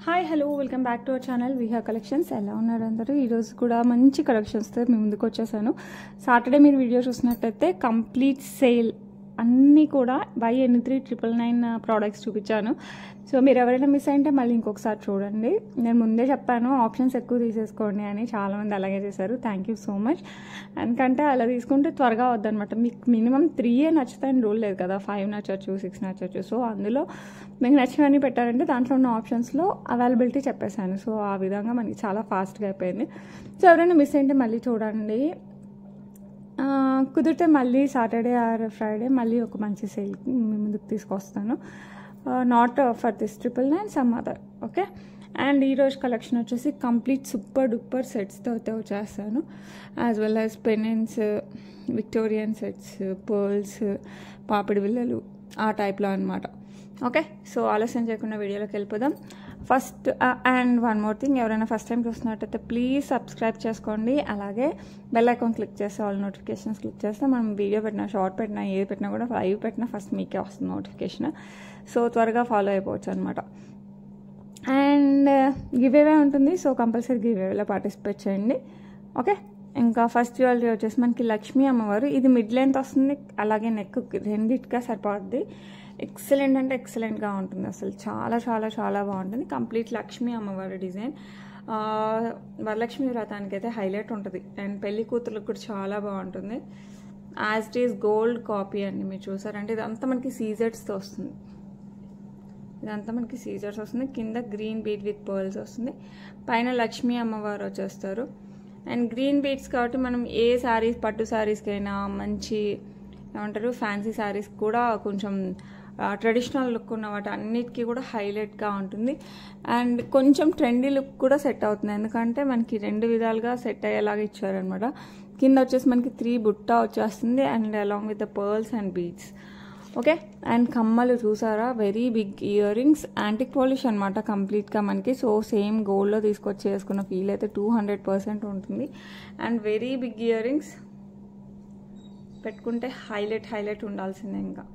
Hi hello welcome back to our channel Viha collections. ఎలా ఉన్నారు అందరూ? ఈరోజు కూడా మంచి కలెక్షన్స్తో మీ ముందుకు వచ్చేసాను. సాటర్డే మీరు వీడియో చూసినట్టయితే కంప్లీట్ సేల్ అన్నీ కూడా బై ఎనీ 3,999 ప్రోడక్ట్స్ చూపించాను. సో మీరు ఎవరైనా మిస్ అయింటే మళ్ళీ ఇంకొకసారి చూడండి. నేను ముందే చెప్పాను ఆప్షన్స్ ఎక్కువ తీసేసుకోండి అని, చాలామంది అలాగే చేశారు. Thank you so much. ఎందుకంటే అలా తీసుకుంటే త్వరగా వద్దనమాట. మీకు మినిమం 3 నచ్చుతాయని రూల్ లేదు కదా, 5 నచ్చచ్చు, 6 నచ్చచ్చు. సో అందులో మీకు నచ్చినవన్నీ పెట్టారంటే దాంట్లో ఉన్న ఆప్షన్స్లో అవైలబిలిటీ చెప్పేశాను. సో ఆ విధంగా మనకి చాలా ఫాస్ట్గా అయిపోయింది. సో ఎవరైనా మిస్ అయింటే మళ్ళీ చూడండి. కుదిరితే మళ్ళీ సాటర్డే ఆర్ ఫ్రైడే మళ్ళీ ఒక మంచి సేల్ మీ ముందుకు తీసుకొస్తాను. Not for this 999, some other. Okay. And ఈరోజు కలెక్షన్ వచ్చేసి కంప్లీట్ సూపర్ డూపర్ సెట్స్తో అయితే వచ్చేస్తాను. As well as penance, Victorian sets, pearls, పాపిడి బిళ్ళలు ఆ టైప్లో అనమాట. ఓకే. సో ఆలస్యం చేయకుండా వీడియోలోకి వెళ్ళిపోదాం. First and one more thing, ఎవరైనా ఫస్ట్ టైం చూస్తున్నట్టయితే ప్లీజ్ సబ్స్క్రైబ్ చేసుకోండి. అలాగే బెల్ ఐకాన్ క్లిక్ చేస్తే ఆల్ నోటిఫికేషన్స్ క్లిక్ చేస్తే మనం వీడియో పెట్టినా, షార్ట్ పెట్టినా, ఏది పెట్టినా కూడా లైవ్ పెట్టినా ఫస్ట్ మీకే వస్తుంది నోటిఫికేషన్. సో త్వరగా ఫాలో అయిపోవచ్చు అనమాట. అండ్ గివ్ అవే ఉంటుంది. సో కంపల్సరీ గివ్ అవేలో పార్టిసిపేట్ చేయండి. ఓకే. ఇంకా ఫస్ట్ జ్యువెలరీ వచ్చేసి మనకి లక్ష్మీ అమ్మవారు. ఇది మిడ్ లెంత్ వస్తుంది, అలాగే నెక్ రెండిటిగా సరిపోద్ది. ఎక్సలెంట్ అంటే ఎక్సలెంట్గా ఉంటుంది. అసలు చాలా చాలా చాలా బాగుంటుంది. కంప్లీట్ లక్ష్మీ అమ్మవారి డిజైన్. వరలక్ష్మి వ్రతానికి అయితే హైలైట్ ఉంటుంది. అండ్ పెళ్లి కూతుర్లకు కూడా చాలా బాగుంటుంది. As it is gold copy అండి. మీరు చూసారంటే ఇదంతా మనకి సీజర్స్తో వస్తుంది. ఇదంతా మనకి సీజర్స్ వస్తుంది. కింద గ్రీన్ బీడ్ విత్ పర్ల్స్ వస్తుంది. పైన లక్ష్మీ అమ్మవారు వచ్చేస్తారు. అండ్ గ్రీన్ బీడ్స్ కాబట్టి మనం ఏ శారీస్, పట్టు శారీస్కైనా, మంచి ఏమంటారు ఫ్యాన్సీ శారీస్ కూడా కొంచెం ట్రెడిషనల్ లుక్ ఉన్న వాటి అన్నిటికీ కూడా హైలైట్గా ఉంటుంది. అండ్ కొంచెం ట్రెండీ లుక్ కూడా సెట్ అవుతుంది. ఎందుకంటే మనకి రెండు విధాలుగా సెట్ అయ్యేలాగా ఇచ్చారనమాట. కింద వచ్చేసి మనకి 3 బుట్ట వచ్చేస్తుంది. And along with the pearls and beads. Okay. And కమ్మలు చూసారా, very big earrings, antique polish అనమాట కంప్లీట్గా మనకి. సో సేమ్ గోల్డ్లో తీసుకొచ్చి వేసుకున్న ఫీల్ అయితే 200% ఉంటుంది. And very big earrings పెట్టుకుంటే హైలైట్ ఉండాల్సిందే ఇంకా.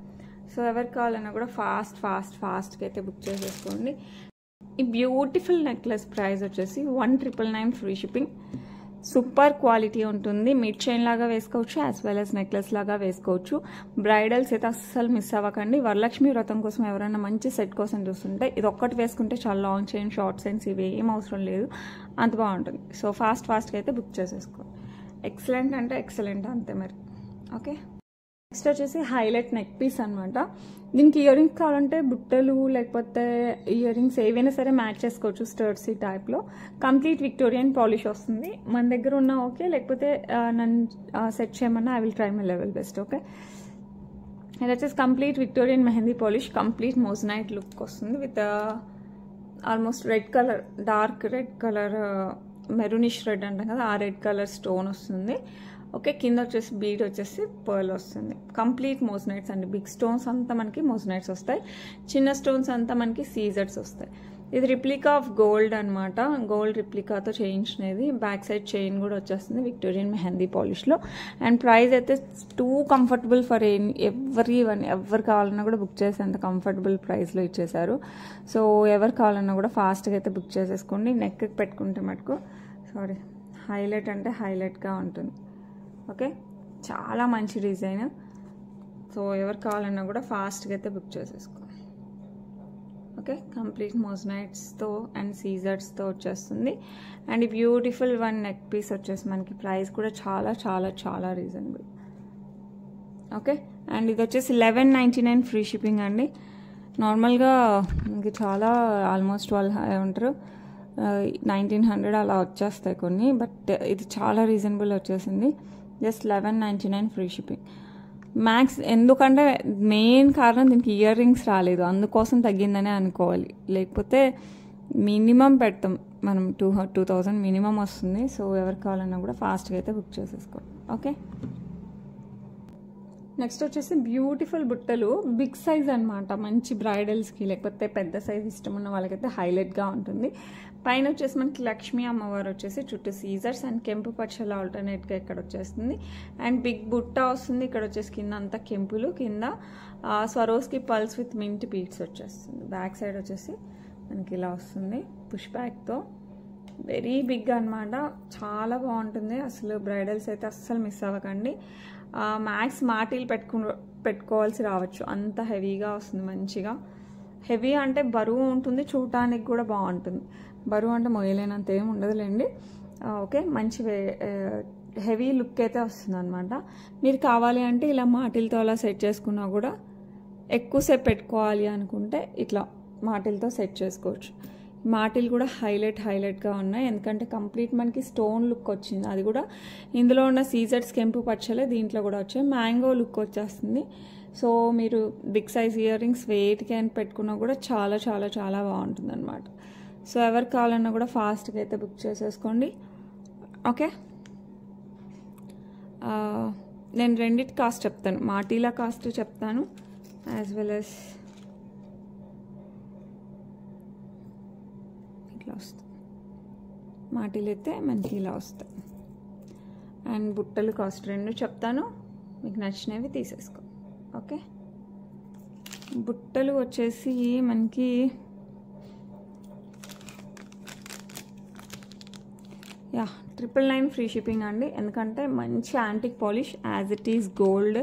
సో ఎవరికి కావాలన్నా కూడా ఫాస్ట్గా అయితే బుక్ చేసేసుకోండి. ఈ బ్యూటిఫుల్ నెక్లెస్ ప్రైస్ వచ్చేసి 1,999 ఫ్రీ షిప్పింగ్. సూపర్ క్వాలిటీ ఉంటుంది. మిడ్ చైన్ లాగా వేసుకోవచ్చు, యాజ్ వెల్ యాజ్ నెక్లెస్ లాగా వేసుకోవచ్చు. బ్రైడల్స్ అయితే అస్సలు మిస్ అవ్వకండి. వరలక్ష్మి వ్రతం కోసం ఎవరైనా మంచి సెట్ కోసం చూస్తుంటే ఇది ఒక్కటి వేసుకుంటే చాలా లాంగ్ చైన్, షార్ట్ చైన్స్ ఇవి ఏం అవసరం లేదు, అంత బాగుంటుంది. సో ఫాస్ట్గా అయితే బుక్ చేసేసుకోండి. ఎక్సలెంట్ అంటే ఎక్సలెంట్ అంతే మరి. ఓకే. నెక్స్ట్ వచ్చేసి హైలైట్ నెక్ పీస్ అనమాట. దీనికి ఇయర్ రింగ్స్ కావాలంటే బుట్టలు లేకపోతే ఇయర్ రింగ్స్ ఏవైనా సరే మ్యాచ్ చేసుకోవచ్చు. స్టర్ట్స్ టైప్లో కంప్లీట్ విక్టోరియన్ పాలిష్ వస్తుంది. మన దగ్గర ఉన్న ఓకే, లేకపోతే నన్ను సెట్ చేయమన్నా I will try my level best. Okay. ఇది వచ్చేసి complete Victorian mehndi polish, complete moissanite look వస్తుంది with almost red colour, dark red colour, maroonish red అంటాం కదా, ఆ రెడ్ కలర్ స్టోన్ వస్తుంది. ఓకే. కింద వచ్చేసి బీడ్ వచ్చేసి పర్ల్ వస్తుంది. కంప్లీట్ మోజనైట్స్ అండి. బిగ్ స్టోన్స్ అంతా మనకి మోజనైట్స్ వస్తాయి, చిన్న స్టోన్స్ అంతా మనకి సీజర్స్ వస్తాయి. ఇది రిప్లికా ఆఫ్ గోల్డ్ అనమాట. గోల్డ్ రిప్లికాతో చేయించినది. బ్యాక్ సైడ్ చైన్ కూడా వచ్చేస్తుంది విక్టోరియన్ మెహందీ పాలిష్లో. అండ్ ప్రైస్ అయితే టూ కంఫర్టబుల్ ఫర్ ఎవరు కావాలన్నా కూడా బుక్ చేసి అంత కంఫర్టబుల్ ప్రైస్లో ఇచ్చేసారు. సో ఎవరు కావాలన్నా కూడా ఫాస్ట్గా అయితే బుక్ చేసేసుకోండి. నెక్ పెట్టుకుంటే మటుకు హైలైట్ అంటే హైలైట్గా ఉంటుంది. ఓకే. చాలా మంచి డిజైన్. సో ఎవరు కావాలన్నా కూడా ఫాస్ట్గా అయితే బుక్ చేసేసుకోండి. ఓకే. కంప్లీట్ మోజనైట్స్తో అండ్ సీజర్స్తో వచ్చేస్తుంది. అండ్ ఈ బ్యూటిఫుల్ వన్ నెక్ పీస్ వచ్చేసి మనకి ప్రైస్ కూడా చాలా చాలా చాలా రీజనబుల్. ఓకే. అండ్ ఇది వచ్చేసి 1199 ఫ్రీ షిప్పింగ్ అండి. నార్మల్గా మనకి చాలా ఆల్మోస్ట్ వాళ్ళు ఏమంటారు 1900 అలా వచ్చేస్తాయి కొన్ని, బట్ ఇది చాలా రీజనబుల్ వచ్చేసింది. Just 1199 free shipping max. ఎందుకంటే మెయిన్ కారణం దీనికి ఇయర్ రింగ్స్ రాలేదు, అందుకోసం తగ్గిందనే అనుకోవాలి. లేకపోతే మినిమం పెడతాం మనం 2,000 మినిమం వస్తుంది. సో ఎవరికి కావాలన్నా కూడా ఫాస్ట్గా అయితే బుక్ చేసేసుకోండి. ఓకే. నెక్స్ట్ వచ్చేసి బ్యూటిఫుల్ బుట్టలు, బిగ్ సైజ్ అనమాట. మంచి బ్రైడల్స్కి లేకపోతే పెద్ద సైజ్ ఇష్టం ఉన్న వాళ్ళకైతే హైలైట్గా ఉంటుంది. పైన వచ్చేసి మనకి లక్ష్మీ అమ్మవారు వచ్చేసి చుట్టూ సీజర్స్ అండ్ కెంపు పచ్చల ఆల్టర్నేట్గా ఇక్కడ వచ్చేస్తుంది. అండ్ బిగ్ బుట్ట వస్తుంది. ఇక్కడ వచ్చేసి కింద అంతా కెంపులు, కింద Swarovski pulse with mint beads వచ్చేస్తుంది. బ్యాక్ సైడ్ వచ్చేసి మనకి ఇలా వస్తుంది పుష్ బ్యాక్తో. వెరీ బిగ్ అనమాట, చాలా బాగుంటుంది. అసలు బ్రైడల్స్ అయితే అస్సలు మిస్ అవ్వకండి. మ్యాక్స్ మాటీలు పెట్టుకోవాల్సి రావచ్చు, అంత హెవీగా వస్తుంది. మంచిగా హెవీ అంటే బరువు ఉంటుంది, చూడటానికి కూడా బాగుంటుంది. బరువు అంటే మొయ్యలేనంత ఏమి ఉండదులేండి. ఓకే, మంచి హెవీ లుక్ అయితే వస్తుంది అనమాట. మీరు కావాలి అంటే ఇలా మాటిలతో అలా సెట్ చేసుకున్నా కూడా, ఎక్కువసేపు పెట్టుకోవాలి అనుకుంటే ఇట్లా మాటిలతో సెట్ చేసుకోవచ్చు. మాటిలు కూడా హైలైట్గా ఉన్నాయి, ఎందుకంటే కంప్లీట్ మనకి స్టోన్ లుక్ వచ్చింది. అది కూడా ఇందులో ఉన్న సీజర్స్ కెంపు పచ్చలే దీంట్లో కూడా వచ్చాయి. మ్యాంగో లుక్ వచ్చేస్తుంది. సో మీరు బిగ్ సైజ్ ఇయర్ రింగ్స్ వెయిట్కి అని పెట్టుకున్నా కూడా చాలా చాలా చాలా బాగుంటుంది అనమాట. సో ఎవరికి కావాలన్నా కూడా ఫాస్ట్గా అయితే బుక్ చేసేసుకోండి. ఓకే, నేను రెండిటి కాస్ట్ చెప్తాను, మాటీలా కాస్ట్ చెప్తాను, యాజ్ వెల్ యాజ్ ఇట్లా వస్తాయి. మాటీలు అయితే మనకి ఇలా వస్తాయి. అండ్ బుట్టలు కాస్ట్ రెండు చెప్తాను, మీకు నచ్చినవి తీసేసుకో. ఓకే, బుట్టలు వచ్చేసి మనకి యా 999 ఫ్రీ షిప్పింగ్ అండి, ఎందుకంటే మంచి antique polish as it is gold.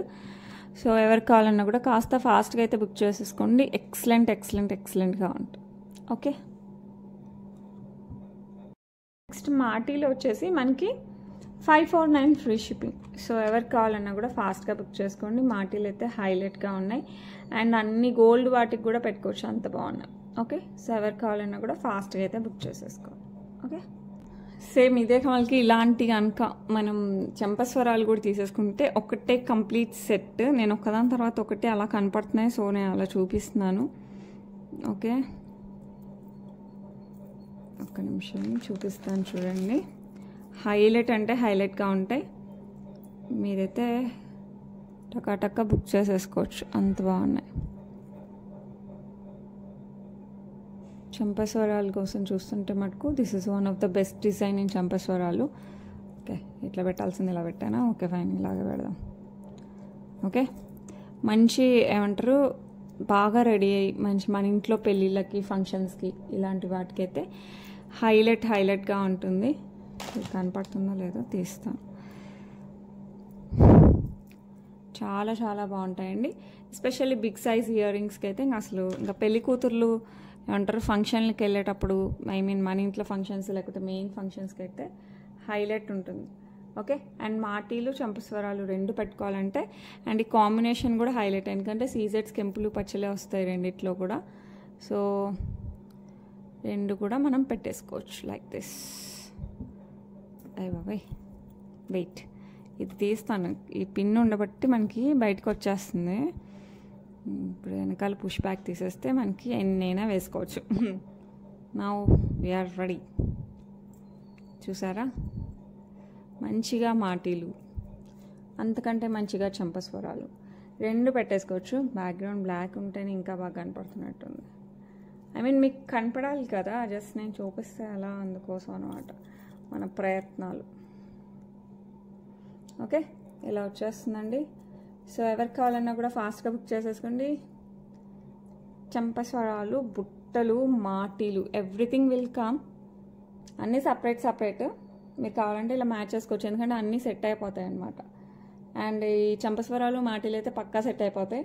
So ఎవరికి కావాలన్నా కూడా కాస్త ఫాస్ట్గా అయితే బుక్ చేసేసుకోండి. ఎక్సలెంట్గా ఉంటుంది. ఓకే, నెక్స్ట్ మాటీలో వచ్చేసి మనకి 549 ఫ్రీ షిప్పింగ్. సో ఎవరికి కావాలన్నా కూడా ఫాస్ట్గా బుక్ చేసుకోండి. మాటీలు అయితే హైలైట్గా ఉన్నాయి, అండ్ అన్ని గోల్డ్ వాటికి కూడా పెట్టుకోవచ్చు, అంత బాగున్నాయి. ఓకే, సో ఎవరికి కావాలన్నా కూడా ఫాస్ట్గా అయితే బుక్ చేసేసుకోండి. ఓకే, సేమ్ ఇదే వాళ్ళకి ఇలాంటి కనుక మనం చెంపస్వరాలు కూడా తీసేసుకుంటే ఒకటే కంప్లీట్ సెట్. నేను ఒకదాని తర్వాత ఒకటే అలా కనపడుతున్నాయి, సో నేను అలా చూపిస్తున్నాను. ఓకే, ఒక్క నిమిషం చూపిస్తాను చూడండి. హైలైట్ అంటే హైలైట్గా ఉంటాయి, మీరైతే టకా బుక్ చేసేసుకోవచ్చు, అంత బాగున్నాయి. చంపస్వరాల కోసం చూస్తుంటే మటుకు this is one of the best design in చంపస్వరాలు. ఓకే, ఇట్లా పెట్టాల్సింది ఇలా పెట్టానా? ఓకే ఫైన్, ఇలాగే పెడదాం. ఓకే, మంచి ఏమంటారు బాగా రెడీ అయ్యి మంచి మన ఇంట్లో పెళ్ళిళ్ళకి ఫంక్షన్స్కి ఇలాంటి వాటికైతే హైలైట్గా ఉంటుంది. కనపడుతుందో లేదో తీస్తాను. చాలా చాలా బాగుంటాయండి, ఎస్పెషల్లీ బిగ్ సైజ్ ఇయర్ రింగ్స్కి అయితే అసలు ఇంకా పెళ్లి కూతుర్లు ఏమంటారు ఫంక్షన్కి వెళ్ళేటప్పుడు, ఐ మీన్ మన ఇంట్లో ఫంక్షన్స్ లేకపోతే మెయిన్ ఫంక్షన్స్కి అయితే హైలైట్ ఉంటుంది. ఓకే, అండ్ మాటీలు చంపస్వరాలు రెండు పెట్టుకోవాలంటే, అండ్ ఈ కాంబినేషన్ కూడా హైలైట్, ఎందుకంటే సీజెడ్స్ కెంపులు పచ్చలే వస్తాయి రెండిట్లో కూడా. సో రెండు కూడా మనం పెట్టేసుకోవచ్చు లైక్ దిస్. అయ్య బాబాయ్, వెయిట్, ఇది తీస్తాను, ఈ పిన్ ఉండబట్టి మనకి బయటకు వచ్చేస్తుంది. ఇప్పుడు వెనకాల పుష్ బ్యాక్ తీసేస్తే మనకి ఎన్నైనా వేసుకోవచ్చు. Now we are ready. చూసారా, మంచిగా మాటీలు, అంతకంటే మంచిగా చంపస్వరాలు రెండు పెట్టేసుకోవచ్చు. బ్యాక్గ్రౌండ్ బ్లాక్ ఉంటేనే ఇంకా బాగా కనపడుతున్నట్టుంది. ఐ మీన్ మీకు కనపడాలి కదా, జస్ట్ నేను చూపిస్తే అలా, అందుకోసం అనమాట మన ప్రయత్నాలు. ఓకే, ఇలా వచ్చేస్తుందండి. సో ఎవరికి కావాలన్నా కూడా ఫాస్ట్గా బుక్ చేసేసుకోండి. చంపస్వరాలు, బుట్టలు, మాటీలు, ఎవ్రీథింగ్ విల్ కమ్. అన్నీ సపరేట్. మీరు కావాలంటే ఇలా మ్యాచ్ చేసుకోవచ్చు, ఎందుకంటే అన్నీ సెట్ అయిపోతాయి అనమాట. అండ్ ఈ చంపస్వరాలు, మాటీలు అయితే పక్కా సెట్ అయిపోతాయి.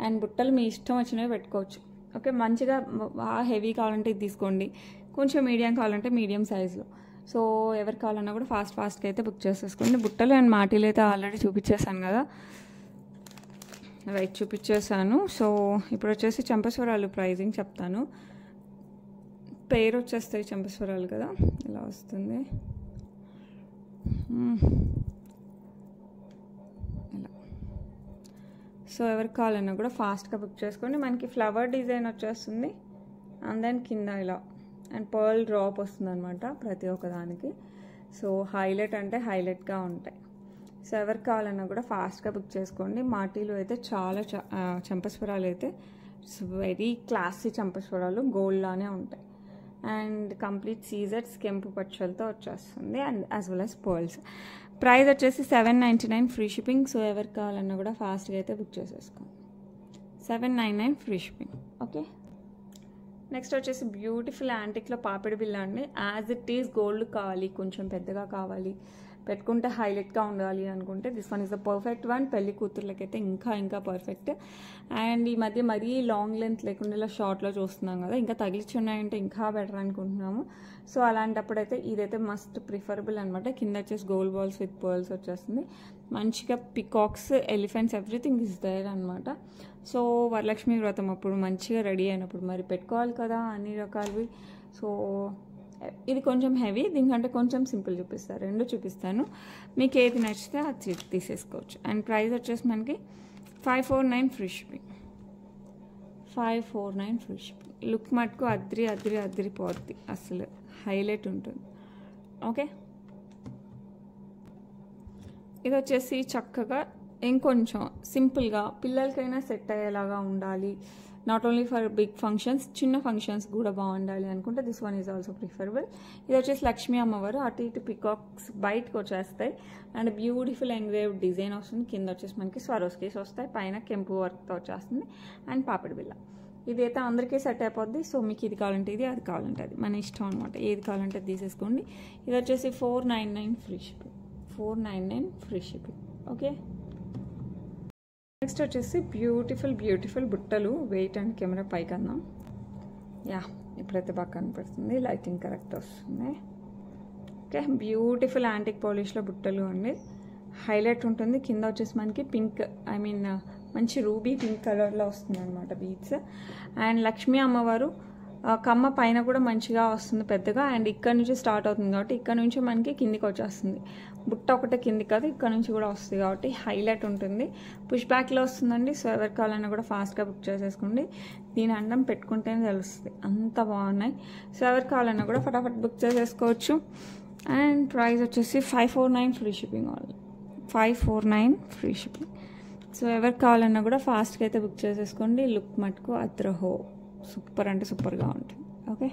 అండ్ బుట్టలు మీ ఇష్టం వచ్చినవి పెట్టుకోవచ్చు. ఓకే, మంచిగా బాగా హెవీ కావాలంటే ఇది తీసుకోండి, కొంచెం మీడియం కావాలంటే మీడియం సైజులో. సో ఎవరికి కావాలన్నా కూడా ఫాస్ట్గా అయితే బుక్ చేసేసుకోండి. బుట్టలు అండ్ మాటీలు అయితే ఆల్రెడీ చూపించేసాను కదా, రైట్ చూపించేసాను. సో ఇప్పుడు వచ్చేసి చంపస్వరాలు ప్రైజింగ్ చెప్తాను. పేరు వచ్చేస్తాయి చంపస్వరాలు కదా, ఇలా వస్తుంది. ఇలా. సో ఎవరికి కావాలన్నా కూడా ఫాస్ట్గా బుక్ చేసుకోండి. మనకి ఫ్లవర్ డిజైన్ వచ్చేస్తుంది, అండ్ దెన్ కింద ఇలా అండ్ పర్ల్ డ్రాప్ వస్తుంది అనమాట ప్రతి ఒక్కదానికి. సో హైలైట్ అంటే హైలైట్గా ఉంటాయి. సో ఎవరికి కావాలన్నా కూడా ఫాస్ట్గా బుక్ చేసుకోండి. మాటీలు అయితే చాలా చంపస్వరాలు అయితే వెరీ క్లాసీ చంపస్వరాలు, గోల్డ్ లానే ఉంటాయి. అండ్ కంప్లీట్ సీజెడ్స్ కెంపు పచ్చలతో వచ్చేస్తుంది, and as well as pearls. Price వచ్చేసి 799 ఫ్రీ షిప్పింగ్. సో ఎవరికి కావాలన్నా కూడా ఫాస్ట్గా అయితే బుక్ చేసేసుకోండి. 799 ఫ్రీ షిప్పింగ్. ఓకే, నెక్స్ట్ వచ్చేసి బ్యూటిఫుల్ యాంటిక్లో పాపిడి బిల్ల అండి. యాజ్ ఇట్ ఈస్ గోల్డ్ కావాలి, కొంచెం పెద్దగా కావాలి, పెట్టుకుంటే హైలైట్గా ఉండాలి అనుకుంటే this one is the perfect one. పెళ్లి కూతుర్లకైతే ఇంకా పర్ఫెక్ట్. అండ్ ఈ మధ్య మరీ లాంగ్ లెంత్ లేకుండా ఇలా షార్ట్లో చూస్తున్నాం కదా, ఇంకా తగిలిచ్చి ఉన్నాయంటే ఇంకా బెటర్ అనుకుంటున్నాము. సో అలాంటప్పుడైతే ఇదైతే మస్ట్ ప్రిఫరబుల్ అనమాట. కింద వచ్చేసి గోల్డ్ బాల్స్ విత్ పర్ల్స్ వచ్చేస్తుంది. మంచిగా peacocks, elephants, everything is there అనమాట. సో వరలక్ష్మి వ్రతం అప్పుడు మంచిగా రెడీ అయినప్పుడు మరి పెట్టుకోవాలి కదా అన్ని రకాలవి. సో ఇది కొంచెం హెవీ, దీనికంటే కొంచెం సింపుల్ చూపిస్తాను, రెండు చూపిస్తాను. మీకు ఏది నచ్చితే అది తీసేసుకోవచ్చు. అండ్ ప్రైస్ వచ్చేసి మనకి 549 free shipping. 549 free shipping. Look మటుకు అద్రిపోద్ది, అసలు హైలైట్ ఉంటుంది. ఓకే, ఇది వచ్చేసి చక్కగా ఇంకొంచెం సింపుల్గా పిల్లలకైనా సెట్ అయ్యేలాగా ఉండాలి. Not only for big functions, చిన్న ఫంక్షన్స్ కూడా బాగుండాలి అనుకుంటే this one is also preferable. ఇది వచ్చేసి లక్ష్మీ అమ్మవారు, అటు ఇటు పికాక్స్ బయటకు వచ్చేస్తాయి. అండ్ బ్యూటిఫుల్ ఎంగ్రేవ్ డిజైన్ వస్తుంది. కింద వచ్చేసి మనకి స్వరోస్కేస్ వస్తాయి, పైన కెంపు వర్క్తో వచ్చేస్తుంది. అండ్ పాపిడి బిల్ల ఇదైతే అందరికీ సెట్ అయిపోద్ది. సో మీకు ఇది కావాలంటే ఇది, అది కావాలంటే అది, మన ఇష్టం అనమాట. ఏది కావాలంటే తీసేసుకోండి. ఇది వచ్చేసి 499 free shipping. 499 free shipping. Okay, next వచ్చేసి బ్యూటిఫుల్ బుట్టలు. వెయిట్ అండ్ కెమెరా పైకి అందాం. యా, ఇప్పుడైతే బాగా కనిపిస్తుంది, లైటింగ్ కరెక్ట్ వస్తుంది. ఓకే, బ్యూటిఫుల్ యాంటిక్ పాలిష్లో బుట్టలు అండి, హైలైట్ ఉంటుంది. కింద వచ్చేసి మనకి పింక్, మంచి రూబీ పింక్ కలర్లో వస్తుంది అనమాట బీడ్స్. అండ్ లక్ష్మీ అమ్మవారు కమ్మ పైన కూడా మంచిగా వస్తుంది పెద్దగా. అండ్ ఇక్కడ నుంచి స్టార్ట్ అవుతుంది కాబట్టి ఇక్కడ నుంచి మనకి కిందికి వచ్చేస్తుంది. బుట్ట ఒకటే కిందికి కాదు, ఇక్కడ నుంచి కూడా వస్తుంది కాబట్టి హైలైట్ ఉంటుంది. పుష్ బ్యాక్లో వస్తుందండి. సో ఎవరి కావాలన్నా కూడా ఫాస్ట్గా బుక్ చేసేసుకోండి. దీని అండం పెట్టుకుంటేనే తెలుస్తుంది, అంత బాగున్నాయి. సో ఎవరి కావాలన్నా కూడా ఫటాఫట్ బుక్ చేసేసుకోవచ్చు. అండ్ ప్రైస్ వచ్చేసి 549 free shipping. 549 free shipping. So ఎవరికి కావాలన్నా కూడా ఫాస్ట్గా అయితే బుక్ చేసేసుకోండి. లుక్ మటుకు అద్రహో, సూపర్ అంటే సూపర్గా ఉంటుంది. ఓకే,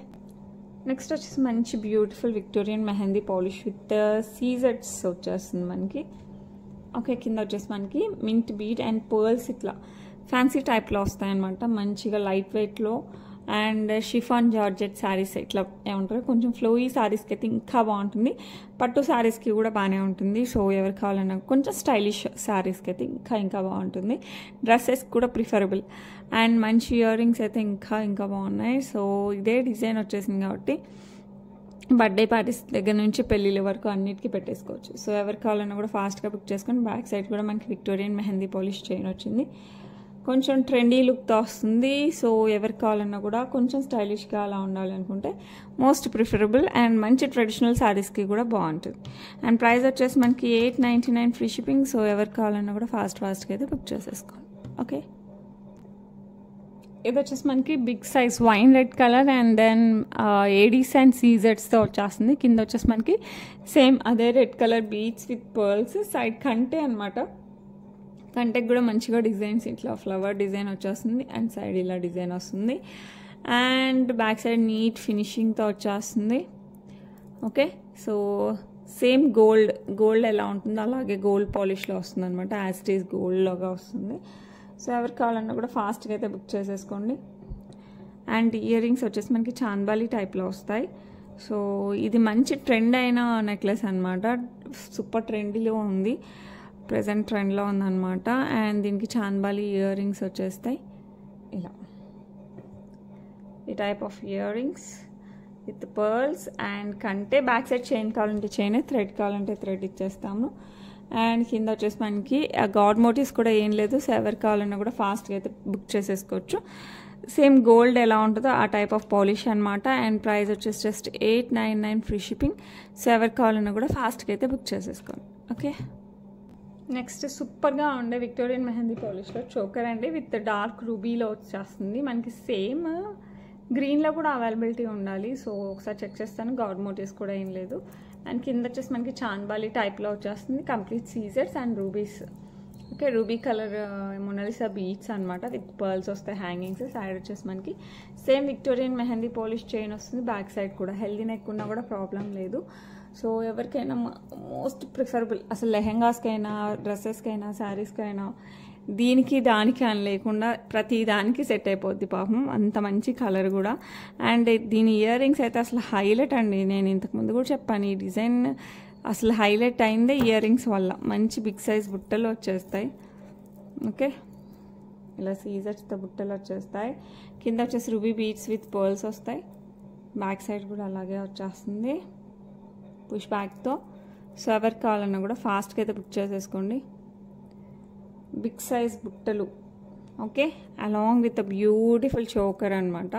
నెక్స్ట్ వచ్చేసి మంచి beautiful Victorian mehndi polish with సీజెట్స్ వచ్చేస్తుంది మనకి. ఓకే, కింద వచ్చేసి మనకి మింట్ బీడ్ అండ్ పర్ల్స్ ఇట్లా ఫ్యాన్సీ టైప్లో వస్తాయన్నమాట. మంచిగా లైట్ వెయిట్లో అండ్ షిఫాన్ జార్జెట్ శారీస్ ఇట్లా ఏమంటారు, కొంచెం ఫ్లోయీ శారీస్కి అయితే ఇంకా బాగుంటుంది. పట్టు శారీస్కి కూడా బాగానే ఉంటుంది. సో ఎవరికి కావాలన్నా కొంచెం స్టైలిష్ శారీస్కి అయితే ఇంకా బాగుంటుంది. డ్రెస్సెస్ కూడా ప్రిఫరబుల్. అండ్ మంచి ఇయర్ రింగ్స్ అయితే ఇంకా బాగున్నాయి. సో ఇదే డిజైన్ వచ్చేసింది కాబట్టి బర్త్డే పార్టీస్ దగ్గర నుంచి పెళ్ళిళ్ళ వరకు అన్నిటికీ పెట్టేసుకోవచ్చు. సో ఎవరికి కావాలన్నా కూడా ఫాస్ట్గా బుక్ చేసుకొని బ్యాక్ సైడ్ కూడా మనకి విక్టోరియన్ మెహందీ పాలిష్ చైన్ వచ్చింది. కొంచెం ట్రెండీ లుక్తో వస్తుంది. సో ఎవరికి కావాలన్నా కూడా కొంచెం స్టైలిష్గా అలా ఉండాలి అనుకుంటే మోస్ట్ ప్రిఫరబుల్. అండ్ మంచి ట్రెడిషనల్ శారీస్కి కూడా బాగుంటుంది. అండ్ ప్రైస్ వచ్చేసి మనకి 899 ఫ్రీ షిప్పింగ్. సో ఎవరికి కావాలన్నా కూడా ఫాస్ట్గా అయితే బుక్ చేసేసుకోండి. ఓకే, ఇది వచ్చేసి మనకి big size wine red colour and then ADs అండ్ సీజెట్స్తో వచ్చేస్తుంది. కింద వచ్చేసి మనకి సేమ్ అదే red colour beads with pearls. Side కంటే అనమాట, కంటెకి కూడా మంచిగా డిజైన్స్ ఇట్లా ఫ్లవర్ డిజైన్ వచ్చేస్తుంది. అండ్ సైడ్ ఇలా డిజైన్ వస్తుంది. అండ్ బ్యాక్ సైడ్ నీట్ ఫినిషింగ్తో వచ్చేస్తుంది. ఓకే, సో సేమ్ గోల్డ్ ఎలా ఉంటుందో అలాగే గోల్డ్ పాలిష్లో వస్తుంది అనమాట. యాజ్ ఇట్ ఈస్ గోల్డ్ లాగా వస్తుంది. సో ఎవరికి కావాలన్నా కూడా ఫాస్ట్గా అయితే బుక్ చేసేసుకోండి. అండ్ ఇయర్ రింగ్స్ వచ్చేసి మనకి చాంద్బాలి టైప్లో వస్తాయి. సో ఇది మంచి ట్రెండ్ అయిన నెక్లెస్ అనమాట, సూపర్ ట్రెండీలో ఉంది, ప్రజెంట్ ట్రెండ్లో ఉందన్నమాట. అండ్ దీనికి చాంద్బాలి ఇయర్ రింగ్స్ వచ్చేస్తాయి ఇలా, ఈ type of ear rings with pearls. And కంటే బ్యాక్ సైడ్ చైన్ కావాలంటే చైన్, థ్రెడ్ కావాలంటే థ్రెడ్ ఇచ్చేస్తాము. అండ్ కింద వచ్చేసి మనకి గాడ్ మోటివ్స్ కూడా ఏం లేదు. సో ఎవరికి కావాలన్నా కూడా ఫాస్ట్గా అయితే బుక్ చేసేసుకోవచ్చు. సేమ్ గోల్డ్ ఎలా ఉంటుందో ఆ టైప్ ఆఫ్ పాలిష్ అనమాట. అండ్ ప్రైస్ వచ్చేసి జస్ట్ 899 ఫ్రీ షిప్పింగ్. సో ఎవరికి కావాలన్నా కూడా ఫాస్ట్గా అయితే బుక్ చేసేసుకోండి. ఓకే, నెక్స్ట్ సూపర్గా ఉండే విక్టోరియన్ మెహందీ పాలిష్లో చోకర్ అండి విత్ డార్క్ రూబీలో వచ్చేస్తుంది. మనకి సేమ్ గ్రీన్లో కూడా అవైలబిలిటీ ఉండాలి. సో ఒకసారి చెక్ చేస్తాను, గాడ్ మోటివ్స్ కూడా ఏం లేదు. అండ్ కింద వచ్చేసి మనకి చాంద్బాలి టైప్లో వచ్చేస్తుంది. కంప్లీట్ సీజర్స్ and rubies. Okay, ruby colour Mona Lisa beads అనమాట విత్ పర్ల్స్ వస్తాయి హ్యాంగింగ్స్. సైడ్ వచ్చేసి మనకి same Victorian mehndi polish chain వస్తుంది. బ్యాక్ సైడ్ కూడా హెల్దీ నెక్ ఉన్నా కూడా ప్రాబ్లం లేదు. సో ఎవరికైనా మోస్ట్ ప్రిఫరబుల్, అసలు లెహెంగాస్కైనా డ్రెస్సెస్కైనా శారీస్కైనా దీనికి దానికి అని లేకుండా ప్రతి దానికి సెట్ అయిపోద్ది పాపం, అంత మంచి కలర్ కూడా. అండ్ దీని ఇయర్ రింగ్స్ అయితే అసలు హైలైట్ అండి. నేను ఇంతకుముందు కూడా చెప్పాను, ఈ డిజైన్ అసలు హైలైట్ అయిందే ఇయర్ రింగ్స్ వల్ల. మంచి బిగ్ సైజ్ బుట్టలు వచ్చేస్తాయి. ఓకే, ఇలా సీజర్స్తో బుట్టలు వచ్చేస్తాయి. కింద వచ్చేసి రూబీ బీడ్స్ విత్ పర్ల్స్ వస్తాయి. బ్యాక్ సైడ్ కూడా అలాగే వచ్చేస్తుంది పుష్ బ్యాక్తో. సో ఎవరికి కావాలన్నా కూడా ఫాస్ట్గా అయితే బుక్ చేసేసుకోండి. బిగ్ సైజ్ బుట్టలు, okay, along with beautiful choker అనమాట.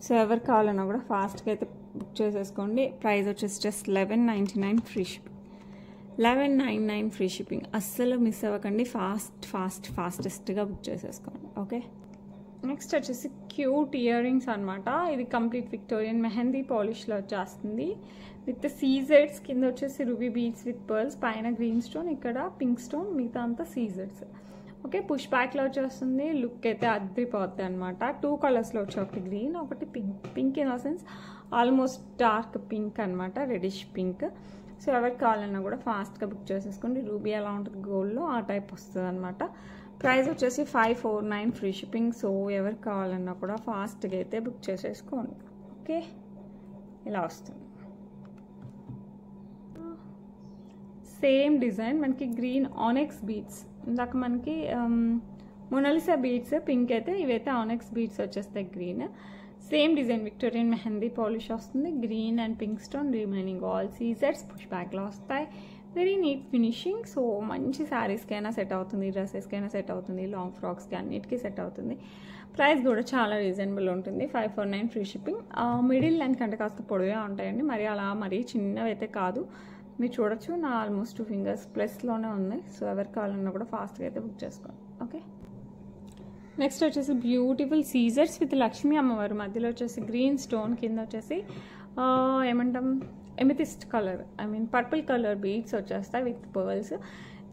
సో ఎవరికి కావాలన్నా కూడా ఫాస్ట్గా అయితే బుక్ చేసేసుకోండి. ప్రైస్ వచ్చేసి just $11.99 free shipping. $11.99 free shipping. అస్సలు మిస్ అవ్వకండి. ఫాస్టెస్ట్గా బుక్ చేసేసుకోండి. ఓకే, నెక్స్ట్ వచ్చేసి క్యూట్ ఇయర్ రింగ్స్ అనమాట. ఇది కంప్లీట్ విక్టోరియన్ మెహందీ పాలిష్లో వచ్చేస్తుంది విత్ సీజెడ్స్. కింద వచ్చేసి రూబీ బీడ్స్ విత్ పర్ల్స్, పైన గ్రీన్ స్టోన్, ఇక్కడ పింక్ స్టోన్, మిగతా అంతా సీజెడ్స్. ఓకే, పుష్ బ్యాక్లో వచ్చేస్తుంది. లుక్ అయితే అద్రిపోద్ది అనమాట. 2 కలర్స్లో వచ్చి, ఒకటి గ్రీన్, ఒకటి pink. Pink in the sense almost dark pink అనమాట, రెడిష్ పింక్. సో ఎవరికి కావాలన్నా కూడా ఫాస్ట్గా బుక్ చేసేసుకోండి. రూబీ ఎలా ఉంటుంది గోల్డ్లో ఆ టైప్ వస్తుంది అనమాట. ప్రైస్ వచ్చేసి $549 ఫ్రీ షిప్పింగ్. సో ఎవరికి కావాలన్నా కూడా ఫాస్ట్గా అయితే బుక్ చేసేసుకోండి. ఓకే, ఇలా వస్తుంది. సేమ్ డిజైన్ మనకి గ్రీన్ ఆనెక్స్ బీడ్స్. ఇందాక మనకి మొనాలిసా బీడ్స్ పింక్ అయితే, ఇవైతే ఆనెక్స్ బీడ్స్ వచ్చేస్తాయి green. Same design Victorian mehndi polish వస్తుంది. Green and pink stone, remaining all సీజర్స్ పుష్ బ్యాక్లో వస్తాయి. Very neat finishing. సో మంచి శారీస్కైనా సెట్ అవుతుంది, డ్రెస్సెస్కైనా సెట్ అవుతుంది, లాంగ్ ఫ్రాక్స్కి అన్నిటికీ సెట్ అవుతుంది. ప్రైస్ కూడా చాలా రీజనబుల్ ఉంటుంది. $549 ఫ్రీ షిప్పింగ్. మిడిల్ లెంత్ కంటే కాస్త పొడిగా ఉంటాయండి, మరి అలా మరీ చిన్నవి అయితే కాదు. మీరు చూడొచ్చు, నా ఆల్మోస్ట్ 2 ఫింగర్స్ ప్లస్లోనే ఉన్నాయి. సో ఎవరికి కావాలన్నా కూడా ఫాస్ట్గా అయితే బుక్ చేసుకోండి. ఓకే, నెక్స్ట్ వచ్చేసి బ్యూటిఫుల్ సీజర్స్ విత్ లక్ష్మీ అమ్మవారు. మధ్యలో వచ్చేసి గ్రీన్ స్టోన్, కింద వచ్చేసి ఏమంటాం amethyst colour, purple colour beads వచ్చేస్తాయి విత్ పర్ల్స్.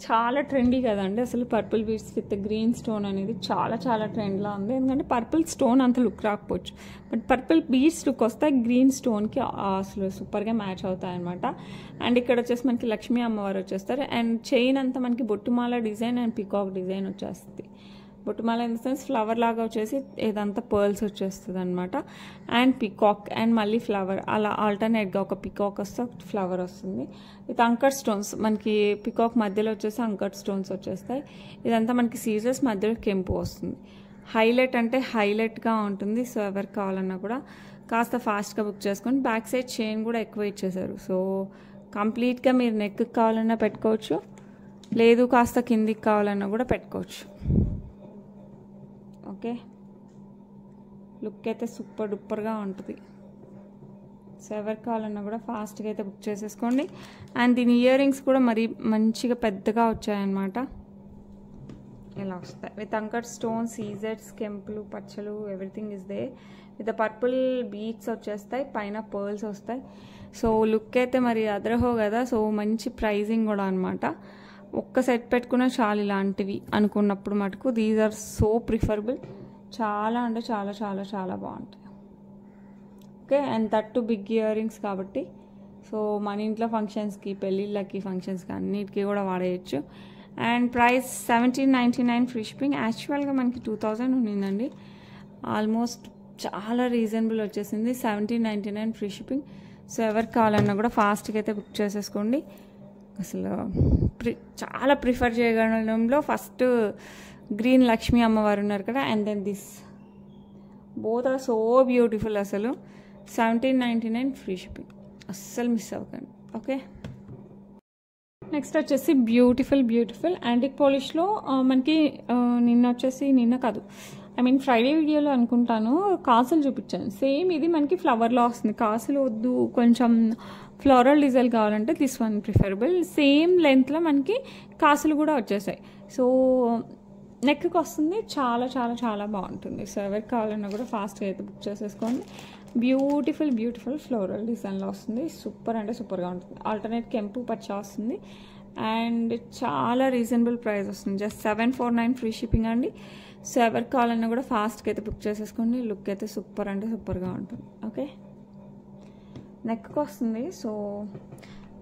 చాలా ట్రెండీ కదండి అసలు purple beads with green stone అనేది చాలా చాలా ట్రెండ్లో ఉంది. ఎందుకంటే పర్పుల్ స్టోన్ అంత లుక్ రాకపోవచ్చు, బట్ పర్పుల్ బీడ్స్ లుక్ వస్తాయి గ్రీన్ స్టోన్కి, అసలు సూపర్గా మ్యాచ్ అవుతాయి అనమాట. అండ్ ఇక్కడ వచ్చేసి మనకి లక్ష్మీ అమ్మవారు వచ్చేస్తారు. అండ్ చైన్ అంతా మనకి బొట్టుమాల డిజైన్ అండ్ పికాక్ డిజైన్ వచ్చేస్తుంది. బొట్టుమాల ఇన్ ద సెన్స్ ఫ్లవర్ లాగా వచ్చేసి ఇదంతా పర్ల్స్ వచ్చేస్తుంది అనమాట. అండ్ పికాక్ అండ్ మళ్ళీ ఫ్లవర్, అలా ఆల్టర్నేట్గా ఒక పికాక్ వస్తే ఒక ఫ్లవర్ వస్తుంది విత్ అంకట్ స్టోన్స్. మనకి పికాక్ మధ్యలో వచ్చేసి అంకట్ స్టోన్స్ వచ్చేస్తాయి. ఇదంతా మనకి సీజర్స్, మధ్యలో కెంపు వస్తుంది. హైలైట్ అంటే హైలైట్గా ఉంటుంది. సో ఎవరికి కావాలన్నా కూడా కాస్త ఫాస్ట్గా బుక్ చేసుకొని. బ్యాక్ సైడ్ చైన్ కూడా ఎక్కువ ఇచ్చేసారు. సో కంప్లీట్గా మీరు నెక్కి కావాలన్నా పెట్టుకోవచ్చు, లేదు కాస్త కిందికి కావాలన్నా కూడా పెట్టుకోవచ్చు. ఓకే, లుక్ అయితే సూపర్ డూపర్గా ఉంటుంది. సో ఎవరికి కావాలన్నా కూడా ఫాస్ట్గా అయితే బుక్ చేసేసుకోండి. అండ్ దీని ఇయర్ రింగ్స్ కూడా మరీ మంచిగా పెద్దగా వచ్చాయన్నమాట. ఇలా వస్తాయి విత్ అంకట్ స్టోన్, సీజెడ్స్, కెంపులు, పచ్చలు, everything is they with purple beads వచ్చేస్తాయి, పైన పర్ల్స్ వస్తాయి. సో లుక్ అయితే మరి అదరహో కదా. సో మంచి ప్రైజింగ్ కూడా అనమాట. ఒక్క సెట్ పెట్టుకున్న చాలు ఇలాంటివి అనుకున్నప్పుడు మటుకు దీస్ ఆర్ సో ప్రిఫరబుల్. చాలా అంటే చాలా చాలా చాలా బాగుంటాయి. Okay, and that big earrings కాబట్టి సో మన ఇంట్లో ఫంక్షన్స్కి, పెళ్ళిళ్ళకి, ఫంక్షన్స్కి అన్నిటికీ కూడా వాడేయచ్చు. And price $17.99 free shipping. యాక్చువల్గా మనకి 2000 ఉన్నిందండి, ఆల్మోస్ట్ చాలా రీజనబుల్ వచ్చేసింది. $17.99 ఫ్రీ షిప్పింగ్. సో ఎవరికి కావాలన్నా కూడా ఫాస్ట్గా అయితే బుక్ చేసేసుకోండి. అసలు చాలా ప్రిఫర్ చేయడంలో ఫస్ట్ గ్రీన్ లక్ష్మీ అమ్మవారు ఉన్నారు కదా, and then this both are so beautiful. అసలు $17.99 ఫ్రీ షిప్పింగ్. అస్సలు మిస్ అవ్వకండి. ఓకే, నెక్స్ట్ వచ్చేసి బ్యూటిఫుల్ యాంటిక్ పాలిష్లో మనకి నిన్న కాదు, ఫ్రైడే వీడియోలో అనుకుంటాను కాసులు చూపించాను. సేమ్ ఇది మనకి ఫ్లవర్లో వస్తుంది. కాసులు వద్దు, కొంచెం ఫ్లోరల్ డిజైన్ కావాలంటే దిస్ వన్ ప్రిఫరబుల్. సేమ్ లెంత్లో మనకి కాసులు కూడా వచ్చేసాయి. సో నెక్కి వస్తుంది, చాలా చాలా చాలా బాగుంటుంది. సో ఎవరికి కావాలన్నా కూడా ఫాస్ట్గా అయితే బుక్ చేసేసుకోండి. బ్యూటిఫుల్ ఫ్లోరల్ డిజైన్లో వస్తుంది. సూపర్ అంటే సూపర్గా ఉంటుంది. ఆల్టర్నేట్ కెంపు పచ్చ వస్తుంది అండ్ చాలా రీజనబుల్ ప్రైస్ వస్తుంది. జస్ట్ $749 ఫ్రీ షిప్పింగ్ అండి. సో ఎవరికి కావాలన్నా కూడా ఫాస్ట్గా అయితే బుక్ చేసేసుకోండి. లుక్ అయితే సూపర్ అంటే సూపర్గా ఉంటుంది. ఓకే, నెక్కి వస్తుంది. సో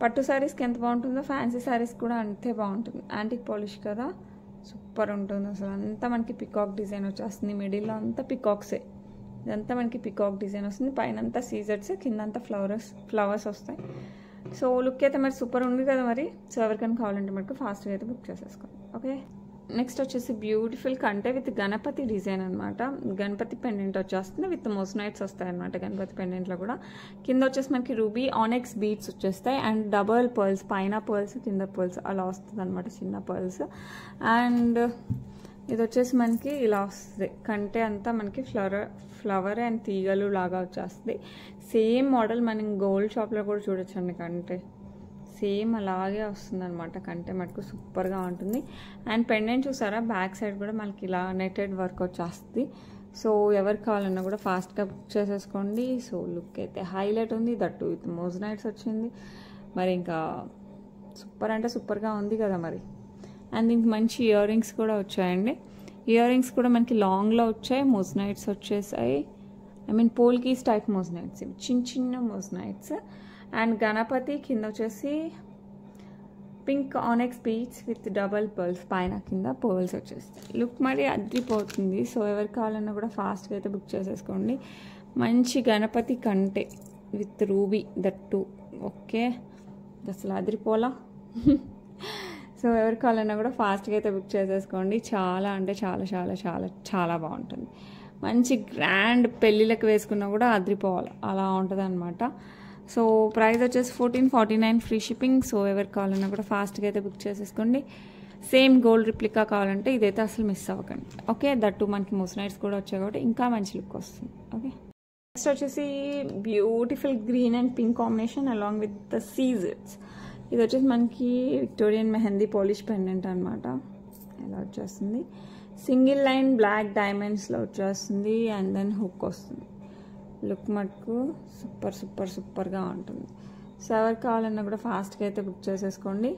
పట్టు శారీస్కి ఎంత బాగుంటుందో ఫ్యాన్సీ శారీస్ కూడా అంతే బాగుంటుంది. యాంటిక్ పాలిష్ కదా, సూపర్ ఉంటుంది అసలు. అంతా మనకి పికాక్ డిజైన్ వచ్చేస్తుంది, మిడిల్లో అంతా పికాక్సే, ఇదంతా మనకి పికాక్ డిజైన్ వస్తుంది, పైన అంతా సీజర్స్, కింద అంతా ఫ్లవర్స్ వస్తాయి. సో లుక్ అయితే మరి సూపర్ ఉంది కదా మరి. సో ఎవరికైనా కావాలంటే మనకు ఫాస్ట్గా అయితే బుక్ చేసేసుకోండి. ఓకే, నెక్స్ట్ వచ్చేసి బ్యూటిఫుల్ కంటే విత్ గణపతి డిజైన్ అనమాట. గణపతి పెండెంట్ వచ్చేస్తుంది, విత్ మోస్నైట్స్ వస్తాయి అనమాట గణపతి పెండెంట్లో కూడా. కింద వచ్చేసి మనకి రూబీ ఆనెక్స్ బీడ్స్ వచ్చేస్తాయి అండ్ డబల్ పర్ల్స్, పైన పర్ల్స్ కింద పర్ల్స్ అలా వస్తుంది అనమాట, చిన్న పర్ల్స్. అండ్ ఇది వచ్చేసి మనకి ఇలా వస్తుంది, కంటే అంతా మనకి ఫ్లవర్ అండ్ తీగలు లాగా వచ్చేస్తుంది. సేమ్ మోడల్ మనం గోల్డ్ షాప్లో కూడా చూడొచ్చండి, కంటే సేమ్ అలాగే వస్తుంది అనమాట. కంటే మటుకు సూపర్గా ఉంటుంది. అండ్ పెండెంట్ చూసారా, బ్యాక్ సైడ్ కూడా మనకి ఇలా నెటెడ్ వర్క్ వచ్చేస్తుంది. సో ఎవరికి కావాలన్నా కూడా ఫాస్ట్గా బుక్ చేసేసుకోండి. సో లుక్ అయితే హైలైట్ ఉంది, దట్టు విత్ మోజ్నైట్స్ వచ్చింది. మరి ఇంకా సూపర్ అంటే సూపర్గా ఉంది కదా మరి. అండ్ దీనికి మంచి ఇయర్ రింగ్స్ కూడా వచ్చాయండి. ఇయర్ రింగ్స్ కూడా మనకి లాంగ్లో వచ్చాయి, మోజ్నైట్స్ వచ్చేసాయి. ఐ మీన్ పోల్కీస్ టైప్ మోజ్నైట్స్, ఇవి చిన్న చిన్న మోజ్నైట్స్. అండ్ గణపతి కింద వచ్చేసి pink ఆనెక్స్ beads with double pearls, పైన కింద పర్ల్స్ వచ్చేస్తాయి. లుక్ మరి అద్రిపోతుంది. సో ఎవరికి కావాలన్నా కూడా ఫాస్ట్గా అయితే బుక్ చేసేసుకోండి. మంచి గణపతి కంటే విత్ రూబీ దట్టు. ఓకే, అసలు అదిరిపోలా. సో ఎవరికి కావాలన్నా కూడా ఫాస్ట్గా అయితే బుక్ చేసేసుకోండి. చాలా అంటే చాలా చాలా చాలా చాలా బాగుంటుంది. మంచి గ్రాండ్ పెళ్ళిళ్ళకి వేసుకున్నా కూడా అదిరిపోవాలి, అలా ఉంటుంది అనమాట. సో ప్రైస్ వచ్చేసి 1449 ఫ్రీ షిప్పింగ్. సో ఎవరికి కావాలన్నా కూడా ఫాస్ట్గా అయితే బుక్ చేసేసుకోండి. సేమ్ గోల్డ్ రిప్లికా కావాలంటే ఇదైతే అసలు మిస్ అవ్వకండి. ఓకే, దట్టు మనకి మోస్నైట్స్ కూడా వచ్చాయి కాబట్టి ఇంకా మంచి లుక్ వస్తుంది. ఓకే, నెక్స్ట్ వచ్చేసి beautiful green and pink combination along with the సీజర్స్. ఇది వచ్చేసి మనకి విక్టోరియన్ మెహందీ పాలిష్ పెండెంట్ అనమాట. ఇలా వచ్చేస్తుంది, సింగిల్ లైన్ బ్లాక్ డైమండ్స్లో వచ్చేస్తుంది అండ్ దెన్ హుక్ వస్తుంది. లుక్ మటుకు సూపర్ సూపర్ సూపర్గా ఉంటుంది. సో ఎవరికి కావాలన్నా కూడా ఫాస్ట్గా అయితే బుక్ చేసేసుకోండి.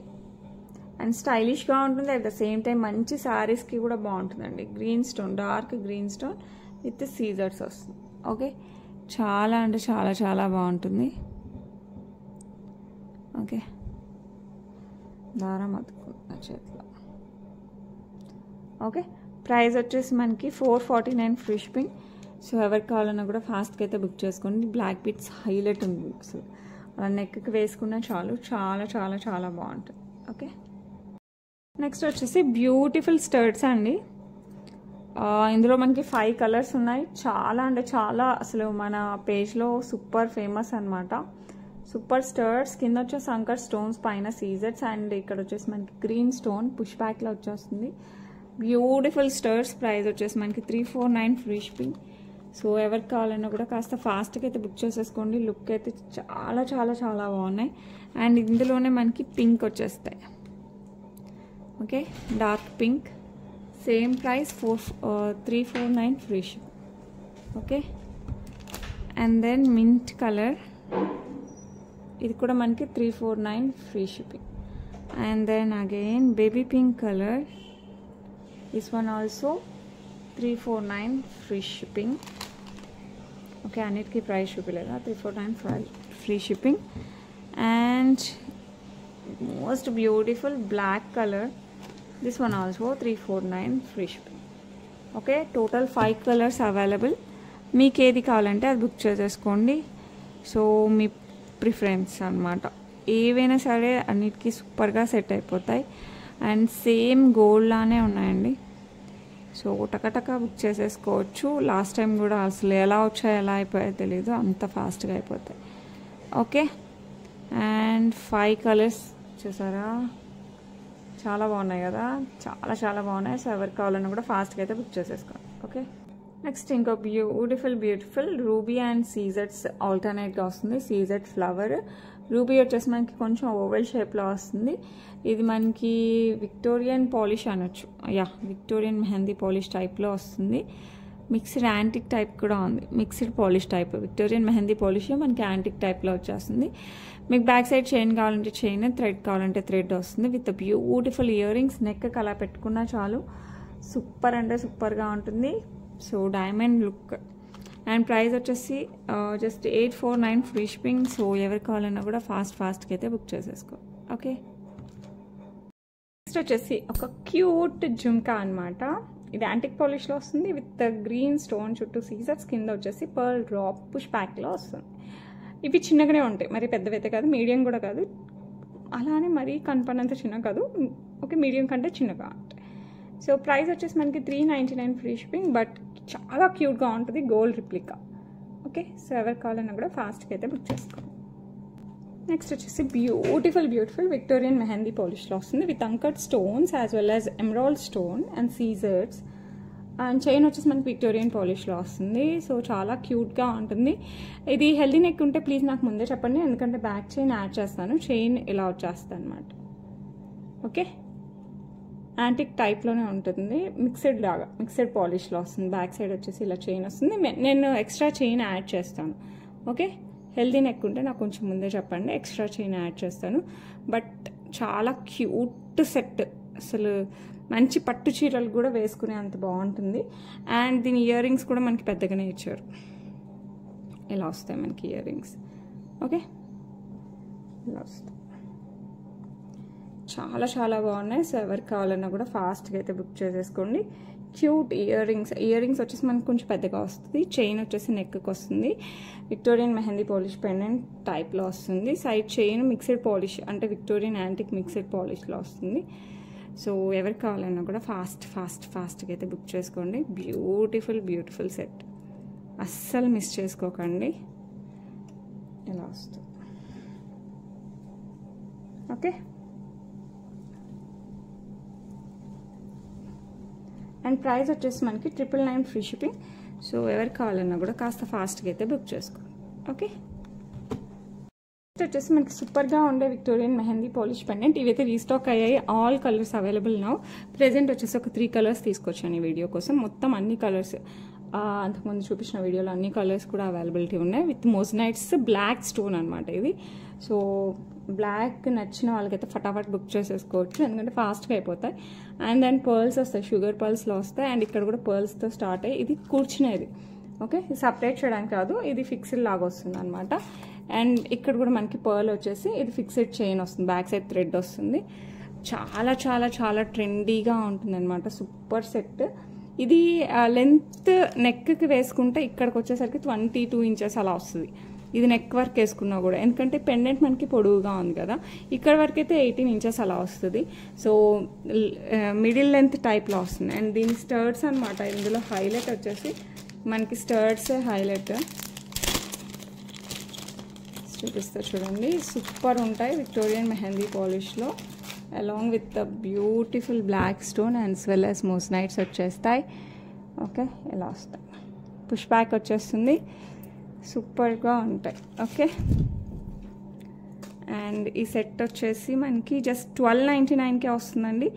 అండ్ స్టైలిష్గా ఉంటుంది, అట్ ద సేమ్ టైం మంచి శారీస్కి కూడా బాగుంటుందండి. Green stone, dark green stone with సీజర్స్ వస్తుంది. ఓకే, చాలా అంటే చాలా చాలా బాగుంటుంది. ఓకే, దారం అతుకున్న చేతిలో. ఓకే, ప్రైస్ వచ్చేసి మనకి 449 ఫ్రీ షిప్పింగ్. సో ఎవరికి కావాలన్నా కూడా ఫాస్ట్గా అయితే బుక్ చేసుకోండి. బ్లాక్ బీట్స్ హైలైట్ ఉంది అసలు, అలా నెక్కి వేసుకున్నా చాలు, చాలా చాలా చాలా బాగుంటుంది. ఓకే, నెక్స్ట్ వచ్చేసి బ్యూటిఫుల్ స్టర్ట్స్ అండి. ఇందులో మనకి 5 కలర్స్ ఉన్నాయి. చాలా అంటే చాలా అసలు మన పేజ్లో సూపర్ ఫేమస్ అనమాట. సూపర్ స్టర్ట్స్, కింద వచ్చేసి సంకర్ స్టోన్స్, పైన సీజర్స్ అండ్ ఇక్కడ వచ్చేసి మనకి గ్రీన్ స్టోన్ పుష్ బ్యాక్లో వచ్చేస్తుంది. బ్యూటిఫుల్ స్టర్ట్స్. ప్రైస్ వచ్చేసి మనకి 349 ఫ్రీ షిప్పింగ్. సో ఎవరికి కావాలన్నా కూడా కాస్త ఫాస్ట్గా అయితే బుక్ చేసేసుకోండి. లుక్ అయితే చాలా చాలా చాలా బాగున్నాయి. అండ్ ఇందులోనే మనకి పింక్ వచ్చేస్తాయి. Okay, dark pink, same price 349 free ship. Okay, and then mint colour, ఇది కూడా మనకి 349 free shipping. And then again baby pink colour, this one also 349 free shipping. Okay, అన్నిటికీ ప్రైస్ చూపిలేదా, 349 free shipping. And most beautiful black colour, this one also 349 free shipping. Okay, total 5 colours available. మీకు ఏది కావాలంటే అది book చేసేసుకోండి. So మీ preference అనమాట, ఏవైనా సరే అన్నిటికీ సూపర్గా సెట్ అయిపోతాయి. అండ్ సేమ్ గోల్డ్ లానే ఉన్నాయండి. సో టకటక బుక్ చేసేసుకోవచ్చు. లాస్ట్ టైం కూడా అసలు ఎలా వచ్చాయో ఎలా అయిపోయాయో తెలీదు, అంత ఫాస్ట్గా అయిపోతాయి. ఓకే, అండ్ 5 కలర్స్ చూసారా, చాలా బాగున్నాయి కదా, చాలా చాలా బాగున్నాయి. సో ఎవరికి కావాలన్నా కూడా ఫాస్ట్గా అయితే బుక్ చేసేసుకోండి. ఓకే, నెక్స్ట్ ఇంకో బ్యూటిఫుల్ రూబీ అండ్ సీజెట్స్ ఆల్టర్నేట్గా వస్తుంది. సీజెట్ ఫ్లవర్, రూబీ వచ్చేసి మనకి కొంచెం ఓవెల్ షేప్లో వస్తుంది. ఇది మనకి విక్టోరియన్ పాలిష్ అనొచ్చు, విక్టోరియన్ మెహందీ పాలిష్ టైప్లో వస్తుంది. మిక్స్డ్ యాంటిక్ టైప్ కూడా ఉంది, mixed polish type. Victorian mehndi polish మనకి యాంటిక్ టైప్లో వచ్చేస్తుంది. మీకు బ్యాక్ సైడ్ చైన్ కావాలంటే చైన్, థ్రెడ్ కావాలంటే థ్రెడ్ వస్తుంది. With beautiful ear rings, neck అలా పెట్టుకున్నా చాలు, సూపర్ అంటే సూపర్గా ఉంటుంది. So diamond look. And price వచ్చేసి జస్ట్ 849 ఫ్రీ షిప్పింగ్. సో ఎవరికి కావాలన్నా కూడా ఫాస్ట్గా అయితే బుక్ చేసేసుకో. ఓకే, నెక్స్ట్ వచ్చేసి ఒక క్యూట్ జుమ్కా అనమాట. ఇది యాంటిక్ పాలిష్లో వస్తుంది విత్ గ్రీన్ స్టోన్ చుట్టూ సీజర్స్, కింద వచ్చేసి పర్ల్ డ్రాప్ పుష్ బ్యాక్లో వస్తుంది. ఇవి చిన్నగానే ఉంటాయి, మరి పెద్దవైతే కాదు, మీడియం కూడా కాదు, అలానే మరీ కనపడినంత చిన్న కాదు, ఓకే మీడియం కంటే చిన్నగా ఉంటాయి. సో ప్రైస్ వచ్చేసి మనకి 399 ఫ్రీ షిప్పింగ్, బట్ చాలా క్యూట్గా ఉంటుంది, గోల్డ్ రిప్లికా. ఓకే, సో ఎవరు కావాలన్నా కూడా ఫాస్ట్గా అయితే బుక్ చేసుకోండి. నెక్స్ట్ వచ్చేసి బ్యూటిఫుల్ విక్టోరియన్ మెహందీ పాలిష్లో వస్తుంది with uncut stones as well as emerald stone and సీజర్స్. అండ్ చైన్ వచ్చేసి మనకి విక్టోరియన్ పాలిష్లో వస్తుంది. సో చాలా క్యూట్గా ఉంటుంది. ఇది హెల్దీ నెక్ ఉంటే ప్లీజ్ నాకు ముందే చెప్పండి, ఎందుకంటే బ్యాక్ చైన్ యాడ్ చేస్తాను. చైన్ ఇలా వచ్చేస్తుంది అనమాట. ఓకే, యాంటిక్ టైప్లోనే ఉంటుంది, మిక్స్డ్ పాలిష్లో వస్తుంది. బ్యాక్ సైడ్ వచ్చేసి ఇలా చైన్ వస్తుంది. నేను ఎక్స్ట్రా చైన్ యాడ్ చేస్తాను. ఓకే, హెల్దీ నెక్ ఉంటే నాకు కొంచెం ముందే చెప్పండి, ఎక్స్ట్రా చైన్ యాడ్ చేస్తాను. బట్ చాలా క్యూట్ సెట్, అసలు మంచి పట్టు చీరలు కూడా వేసుకునే అంత బాగుంటుంది. అండ్ దీని ఇయర్ రింగ్స్ కూడా మనకి పెద్దగానే ఇచ్చారు, ఇలా వస్తాయి మనకి ఇయర్ రింగ్స్. ఓకే, ఇలా వస్తాయి, చాలా బాగున్నాయి. సో ఎవరికి కావాలన్నా కూడా ఫాస్ట్గా అయితే బుక్ చేసేసుకోండి. క్యూట్ ఇయర్ రింగ్స్ వచ్చేసి మనకు కొంచెం పెద్దగా వస్తుంది. చైన్ వచ్చేసి నెక్కి వస్తుంది. విక్టోరియన్ మెహందీ పాలిష్ పెండెంట్ టైప్లో వస్తుంది. సైడ్ చైన్ మిక్స్డ్ పాలిష్, అంటే విక్టోరియన్ యాంటిక్ మిక్స్డ్ పాలిష్లో వస్తుంది. సో ఎవరికి కావాలన్నా కూడా ఫాస్ట్గా అయితే బుక్ చేసుకోండి. బ్యూటిఫుల్ సెట్, అస్సలు మిస్ చేసుకోకండి. ఇలా వస్తుంది. ఓకే, అండ్ ప్రైస్ వచ్చేసి మనకి 999 ఫ్రీ షిప్పింగ్. సో ఎవరికి కావాలన్నా కూడా కాస్త ఫాస్ట్గా అయితే బుక్ చేసుకోండి. ఓకే, వచ్చేసి మనకి సూపర్గా ఉండే విక్టోరియన్ మెహందీ పాలిష్ పెండెంట్. ఇవైతే రీస్టాక్ అయ్యాయి, all colours available now. Present వచ్చేసి ఒక 3 కలర్స్ తీసుకొచ్చాను ఈ వీడియో కోసం. మొత్తం అన్ని కలర్స్, అంతకుముందు చూపించిన వీడియోలో అన్ని కలర్స్ కూడా అవైలబిలిటీ ఉన్నాయి. విత్ మోజనైట్స్ బ్లాక్ స్టోన్ అనమాట ఇది. సో బ్లాక్ నచ్చిన వాళ్ళకైతే ఫటాఫట్ బుక్ చేసేసుకోవచ్చు, ఎందుకంటే ఫాస్ట్గా అయిపోతాయి. అండ్ దెన్ పర్ల్స్ వస్తాయి, షుగర్ పర్ల్స్లో వస్తాయి. అండ్ ఇక్కడ కూడా పర్ల్స్తో స్టార్ట్ అయ్యి, ఇది కూర్చునేది. ఓకే, ఇది సపరేట్ చేయడానికి కాదు, ఇది ఫిక్స్డ్ లాగా వస్తుంది అనమాట. అండ్ ఇక్కడ కూడా మనకి పర్ల్ వచ్చేసి ఇది ఫిక్స్డ్ చైన్ వస్తుంది, బ్యాక్ సైడ్ థ్రెడ్ వస్తుంది. చాలా ట్రెండీగా ఉంటుంది అనమాట. Super set. ఇది లెంత్ నెక్కి వేసుకుంటే ఇక్కడికి వచ్చేసరికి 22 ఇంచెస్ అలా వస్తుంది. ఇది నెక్ వర్క్ వేసుకున్నా కూడా, ఎందుకంటే పెండెంట్ మనకి పొడవుగా ఉంది కదా, ఇక్కడ వరకు అయితే 18 ఇంచెస్ అలా వస్తుంది. సో మిడిల్ లెంత్ టైప్లో వస్తుంది. అండ్ దీని స్టర్ట్స్ అనమాట. ఇందులో హైలైట్ వచ్చేసి మనకి స్టర్ట్స్ హైలైట్ చూపిస్తా చూడండి, సూపర్ ఉంటాయి. విక్టోరియన్ మెహందీ పాలిష్లో along with the beautiful black stone and well as moissanites వచ్చేస్తాయి. ఓకే, ఇలా వస్తాయి. పుష్ బ్యాక్ వచ్చేస్తుంది, సూపర్గా ఉంటాయి. ఓకే, అండ్ ఈ సెట్ వచ్చేసి మనకి జస్ట్ 1299కే వస్తుందండి.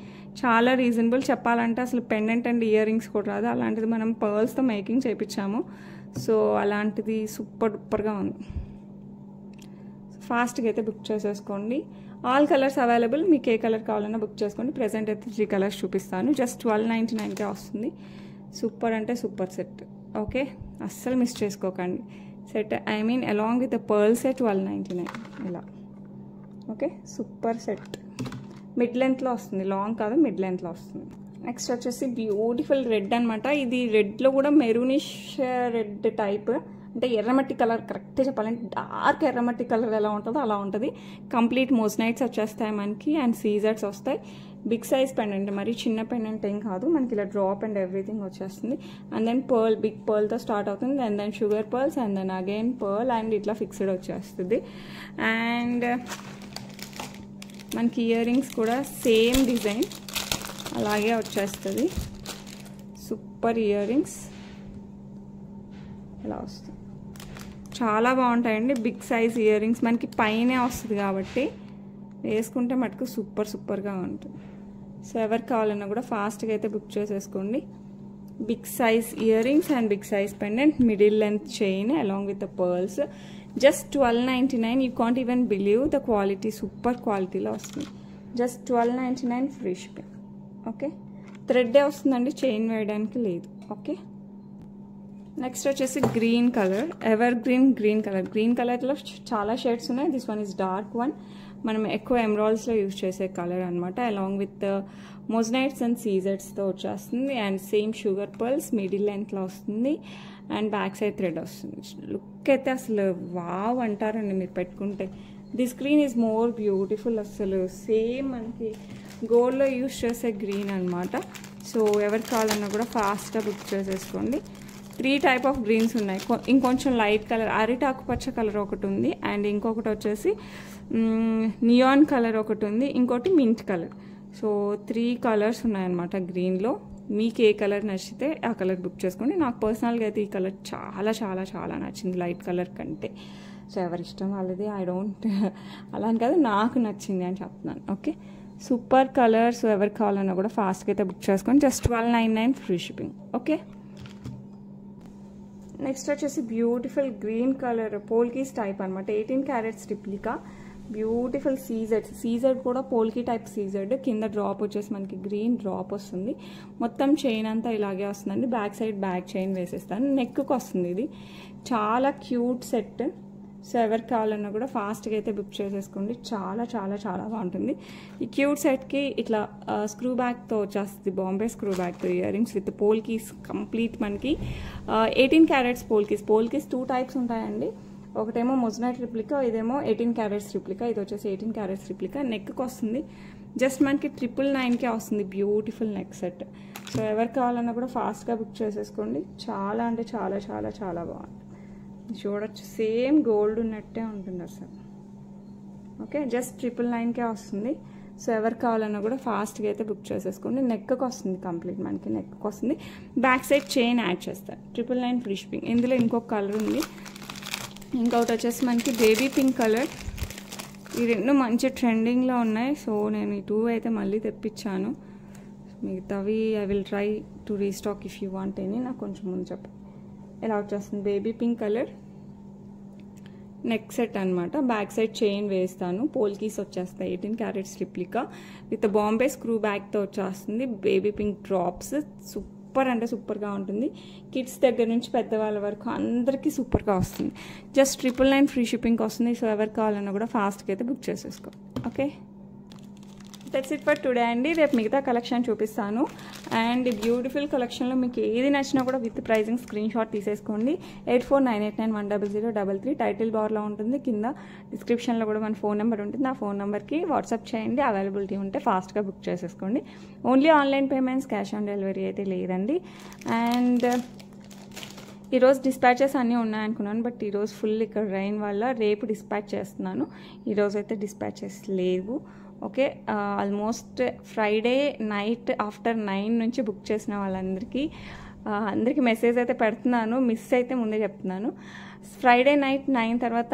చాలా రీజనబుల్. చెప్పాలంటే అసలు పెండెంట్ అండ్ ఇయర్ రింగ్స్ కూడా రాదు, అలాంటిది మనం పర్ల్స్తో మేకింగ్ చేయించాము. సో అలాంటిది సూపర్గా ఉంది. ఫాస్ట్గా అయితే బుక్ చేసేసుకోండి. ఆల్ కలర్స్ అవైలబుల్, మీకు ఏ కలర్ కావాలన్నా బుక్ చేసుకోండి. ప్రెజెంట్ అయితే 3 కలర్స్ చూపిస్తాను. జస్ట్ 1299కే వస్తుంది. సూపర్ అంటే సూపర్ సెట్. ఓకే, అస్సలు మిస్ చేసుకోకండి. Set I mean along with the pearl set 1299 ఇలా. Okay, super set. మిడ్ లెంత్లో వస్తుంది, లాంగ్ కాదు, మిడ్ లెంత్లో వస్తుంది. నెక్స్ట్ వచ్చేసి బ్యూటిఫుల్ రెడ్ అనమాట. ఇది రెడ్లో కూడా మెరూనిష్ రెడ్ టైప్, అంటే ఎర్రమట్టి కలర్. కరెక్ట్గా చెప్పాలంటే డార్క్ ఎర్రమట్టి కలర్ ఎలా ఉంటుందో అలా ఉంటుంది. కంప్లీట్ మోజనైట్స్ వచ్చేస్తాయి మనకి, అండ్ సీజర్స్ వస్తాయి. బిగ్ సైజ్ పెండెంట్, మరి చిన్న పెండెంట్ ఏం కాదు మనకి, ఇలా డ్రాప్ అండ్ ఎవ్రీథింగ్ వచ్చేస్తుంది. అండ్ దెన్ పర్ల్, బిగ్ పర్ల్తో స్టార్ట్ అవుతుంది. And then sugar pearls, and then again pearl, and ఇట్లా ఫిక్స్డ్ వచ్చేస్తుంది. అండ్ మనకి ఇయర్ రింగ్స్ కూడా సేమ్ డిజైన్ అలాగే వచ్చేస్తుంది. సూపర్ ఇయర్ రింగ్స్ ఇలా వస్తుంది, చాలా బాగుంటాయండి. బిగ్ సైజ్ ఇయర్ రింగ్స్ మనకి పైనే వస్తుంది కాబట్టి వేసుకుంటే మటుకు సూపర్గా ఉంటుంది. సో ఎవరికి కావాలన్నా కూడా ఫాస్ట్గా అయితే బుక్ చేసేసుకోండి. Big size earrings and big size pendant, middle length chain along with the pearls. Just 1299. You can't even believe the quality, super క్వాలిటీలో వస్తుంది. Just 1299 free shipping. ఓకే, థ్రెడ్డే వస్తుందండి, చైన్ వేయడానికి లేదు. ఓకే, నెక్స్ట్ వచ్చేసి green colour, evergreen colour. Green కలర్లో చాలా shades ఉన్నాయి. This one is dark one. మనం ఎక్కువ ఎమరాల్డ్స్లో యూజ్ చేసే కలర్ అనమాట. అలాంగ్ విత్ మోజనైట్స్ అండ్ సీజర్స్తో వచ్చేస్తుంది. And same sugar pearls middle లెంత్లో వస్తుంది. అండ్ బ్యాక్ సైడ్ థ్రెడ్ వస్తుంది. లుక్ అయితే అసలు వావ్ అంటారండి మీరు పెట్టుకుంటే. This green is more beautiful. అసలు సేమ్ మనకి గోల్డ్లో యూజ్ చేసే గ్రీన్ అనమాట. సో ఎవరికి కావాలన్నా కూడా ఫాస్ట్గా బుక్ చేసేసుకోండి. 3 టైప్ ఆఫ్ గ్రీన్స్ ఉన్నాయి. ఇంకొంచెం లైట్ కలర్ అరిటాకు పచ్చ కలర్ ఒకటి ఉంది. అండ్ ఇంకొకటి వచ్చేసి నియాన్ కలర్ ఒకటి ఉంది. ఇంకోటి మింట్ కలర్. సో 3 కలర్స్ ఉన్నాయన్నమాట గ్రీన్లో. మీకు ఏ కలర్ నచ్చితే ఆ కలర్ బుక్ చేసుకోండి. నాకు పర్సనల్గా అయితే ఈ కలర్ చాలా చాలా చాలా నచ్చింది లైట్ కలర్ కంటే. సో ఎవరి ఇష్టం వాళ్ళది. ఐ డోంట్ అలా అని కాదు, నాకు నచ్చింది అని చెప్తున్నాను. Okay, super colour. సో ఎవరికి కావాలన్నా కూడా ఫాస్ట్గా అయితే బుక్ చేసుకోండి. Just 1299 free shipping. Okay, next వచ్చేసి beautiful green colour polkis type అనమాట. 18 క్యారెట్స్ రిప్లికా. బ్యూటిఫుల్ సీజెడ్ కూడా పోల్కీ టైప్ సీజెడ్. కింద డ్రాప్ వచ్చేసి మనకి గ్రీన్ డ్రాప్ వస్తుంది. మొత్తం చైన్ అంతా ఇలాగే వస్తుందండి. బ్యాక్ సైడ్ బ్యాక్ చైన్ వేసేస్తాను. నెక్కి వస్తుంది. ఇది చాలా క్యూట్ సెట్. సో ఎవరికి కావాలన్నా కూడా ఫాస్ట్గా అయితే బుక్ చేసేసుకోండి. చాలా చాలా చాలా బాగుంటుంది. ఈ క్యూట్ సెట్కి ఇట్లా స్క్రూ బ్యాగ్తో వచ్చేస్తుంది. బాంబే స్క్రూ బ్యాగ్తో earrings with polkis complete మనకి 18 క్యారెట్స్ పోల్కీస్. పోల్కీస్ 2 టైప్స్ ఉంటాయండి. ఒకటేమో మొజనైట్ రిప్లికా, ఇదేమో 18 క్యారెట్స్ రిప్లికా. ఇది వచ్చేసి 18 క్యారెట్స్ రిప్లికా. నెక్కి వస్తుంది. జస్ట్ మనకి 999కే వస్తుంది. Beautiful neck set. సో ఎవరికి కావాలన్నా కూడా ఫాస్ట్గా బుక్ చేసేసుకోండి. చాలా అంటే చాలా చాలా చాలా బాగుంది. చూడొచ్చు, సేమ్ గోల్డ్ ఉన్నట్టే ఉంటుంది అసలు. ఓకే, జస్ట్ 999కే వస్తుంది. సో ఎవరికి కావాలన్నా కూడా ఫాస్ట్గా అయితే బుక్ చేసేసుకోండి. నెక్కి వస్తుంది కంప్లీట్ మనకి. నెక్కి వస్తుంది. బ్యాక్ సైడ్ చైన్ యాడ్ చేస్తారు. 999 ఫ్రీ షిప్పింగ్. ఇందులో ఇంకొక కలర్ ఉంది. ఇంకొకటి వచ్చేసి మనకి బేబీ పింక్ కలర్. ఈ రెండు మంచి ట్రెండింగ్లో ఉన్నాయి. సో నేను ఈ 2 అయితే మళ్ళీ తెప్పించాను. మిగతావి I will try to restock if you want any. నాకు కొంచెం ముందు చెప్పండి. ఎలా వచ్చేస్తుంది baby pink colour. Neck set అనమాట. బ్యాక్ సైడ్ చైన్ వేస్తాను. పోల్కీస్ వచ్చేస్తాయి. 18 carats replica with Bombay screw బ్యాగ్తో వచ్చేస్తుంది. Baby pink drops. సూపర్ అంటే సూపర్గా ఉంటుంది. కిడ్స్ దగ్గర నుంచి పెద్దవాళ్ళ వరకు అందరికీ సూపర్గా వస్తుంది. జస్ట్ 999 ఫ్రీ షిప్పింగ్కి వస్తుంది. సో ఎవరికి కావాలన్నా కూడా ఫాస్ట్గా అయితే బుక్ చేసేసుకో. Okay, that's it for today అండి. రేపు మిగతా కలెక్షన్ చూపిస్తాను. అండ్ బ్యూటిఫుల్ కలెక్షన్లో మీకు ఏది నచ్చినా కూడా విత్ ప్రైజింగ్ స్క్రీన్ షాట్ తీసేసుకోండి. 8498910033 టైటిల్ బార్లో ఉంటుంది. కింద డిస్క్రిప్షన్లో కూడా మన ఫోన్ నెంబర్ ఉంటుంది. ఆ ఫోన్ నెంబర్కి వాట్సాప్ చేయండి. అవైలబిలిటీ ఉంటే ఫాస్ట్గా బుక్ చేసేసుకోండి. Only online payments, cash on delivery అయితే లేదండి. అండ్ ఈరోజు డిస్పాచెస్ అన్నీ ఉన్నాయనుకున్నాను. బట్ ఈరోజు ఫుల్ ఇక్కడ రైన్ వల్ల రేపు డిస్పాచ్ చేస్తున్నాను. ఈరోజు అయితే డిస్పాచెస్ లేవు. Okay, almost Friday night after 9 నుంచి బుక్ చేసిన వాళ్ళందరికీ మెసేజ్ అయితే పెడుతున్నాను. మిస్ అయితే ముందే చెప్తున్నాను. ఫ్రైడే నైట్ 9 తర్వాత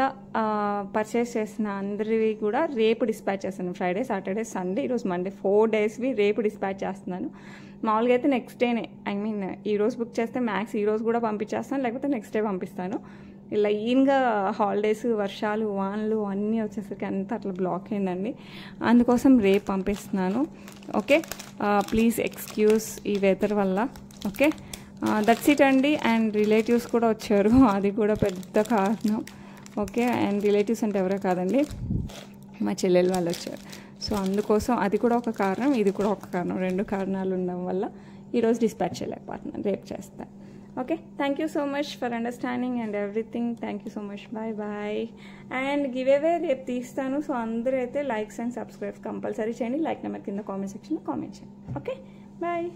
పర్చేస్ చేసిన అందరివి కూడా రేపు డిస్పాచ్ చేస్తాను. ఫ్రైడే, సాటర్డే, సండే, ఈరోజు మండే 4 డేస్వి రేపు డిస్పాచ్ చేస్తున్నాను. మామూలుగా అయితే నెక్స్ట్ డేనే, ఐ మీన్ ఈరోజు బుక్ చేస్తే మ్యాక్స్ ఈరోజు కూడా పంపించేస్తాను, లేకపోతే నెక్స్ట్ డే పంపిస్తాను. లైన్గా హాలిడేస్, వర్షాలు, వానలు అన్నీ వచ్చేసరికి అంతా అట్లా బ్లాక్ అయిందండి. అందుకోసం రేపు పంపిస్తున్నాను. ఓకే, ప్లీజ్ ఎక్స్క్యూజ్ ఈ వెదర్ వల్ల. ఓకే, దట్స్ ఇట్ అండి. అండ్ రిలేటివ్స్ కూడా వచ్చారు, అది కూడా పెద్ద కారణం. ఓకే, అండ్ రిలేటివ్స్ అంటే ఎవరో కాదండి, మా చెల్లెలు వాళ్ళు వచ్చారు. సో అందుకోసం అది కూడా ఒక కారణం, ఇది కూడా ఒక కారణం. 2 కారణాలు ఉండడం వల్ల ఈరోజు డిస్పాచ్ చేయలేకపోతున్నాను. రేపు చేస్తాను. Okay, thank you so much for understanding and everything. Thank you so much. Bye bye. And giveaway రేపు తీస్తాను. సో అందరూ అయితే లైక్స్ అండ్ సబ్స్క్రైబ్ కంపల్సరీ చేయండి. లైక్ నెంబర్ కింద కామెంట్ సెక్షన్లో కామెంట్ చేయండి. Okay, bye.